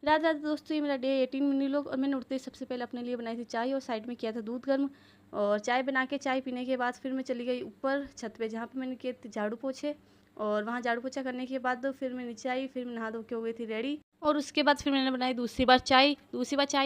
रात रात दोस्तों ये मेरा डे 18 मिनी लोग। और मैंने उठते ही सबसे पहले अपने लिए बनाई थी चाय और साइड में किया था दूध गर्म। और चाय बना के चाय पीने के बाद फिर मैं चली गई ऊपर छत पे, जहाँ पे मैंने किए थे झाड़ू पोछे। और वहाँ झाड़ू पोछा करने के बाद फिर मैं नीचे आई, फिर मैं नहा धो के हो गई थी रेडी। और उसके बाद फिर मैंने बनाई दूसरी बार चाय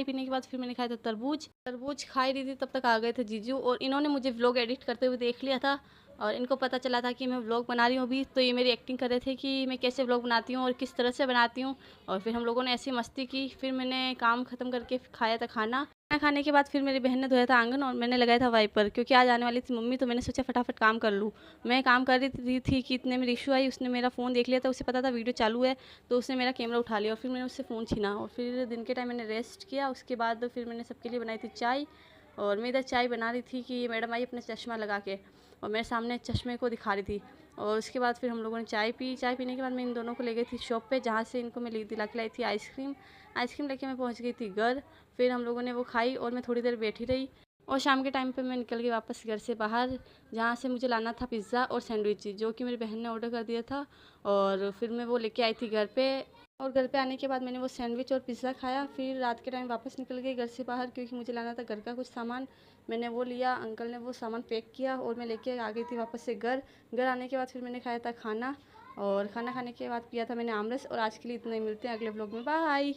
पीने के बाद फिर मैंने खाया था तरबूज। तरबूज खा ही रही थी, तब तक आ गए थे जीजू और इन्होंने मुझे व्लॉग एडिट करते हुए देख लिया था। और इनको पता चला था कि मैं व्लॉग बना रही हूँ अभी, तो ये मेरी एक्टिंग कर रहे थे कि मैं कैसे व्लॉग बनाती हूँ और किस तरह से बनाती हूँ। और फिर हम लोगों ने ऐसी मस्ती की। फिर मैंने काम ख़त्म करके खाया था खाना खाने के बाद फिर मेरी बहन ने धोया था आंगन और मैंने लगाया था वाइपर, क्योंकि आज आने वाली थी मम्मी, तो मैंने सोचा फटाफट काम कर लूँ। मैं काम कर रही थी कि इतने में रिशु आई, उसने मेरा फ़ोन देख लिया था, उसे पता था वीडियो चालू है, तो उसने मेरा कैमरा उठा लिया और फिर मैंने उससे फ़ोन छीना। और फिर दिन के टाइम मैंने रेस्ट किया। उसके बाद फिर मैंने सबके लिए बनाई थी चाय। और मैं इधर चाय बना रही थी कि मैडम आई अपना चश्मा लगा के और मेरे सामने चश्मे को दिखा रही थी। और उसके बाद फिर हम लोगों ने चाय पी। चाय पीने के बाद मैं इन दोनों को ले गई थी शॉप पे, जहाँ से इनको मैं दिला के लाई थी आइसक्रीम। आइसक्रीम लेके मैं पहुँच गई थी घर। फिर हम लोगों ने वो खाई और मैं थोड़ी देर बैठी रही। और शाम के टाइम पे मैं निकल गई वापस घर से बाहर, जहाँ से मुझे लाना था पिज़्ज़ा और सैंडविच, जो कि मेरी बहन ने ऑर्डर कर दिया था। और फिर मैं वो लेके आई थी घर पे। और घर पे आने के बाद मैंने वो सैंडविच और पिज़्ज़ा खाया। फिर रात के टाइम वापस निकल गई घर से बाहर, क्योंकि मुझे लाना था घर का कुछ सामान। मैंने वो लिया, अंकल ने वो सामान पैक किया और मैं लेके आ गई थी वापस से घर। घर आने के बाद फिर मैंने खाया था खाना। और खाना खाने के बाद पिया था मैंने आमरस। और आज के लिए इतना ही, मिलते हैं अगले ब्लॉग में। बाय।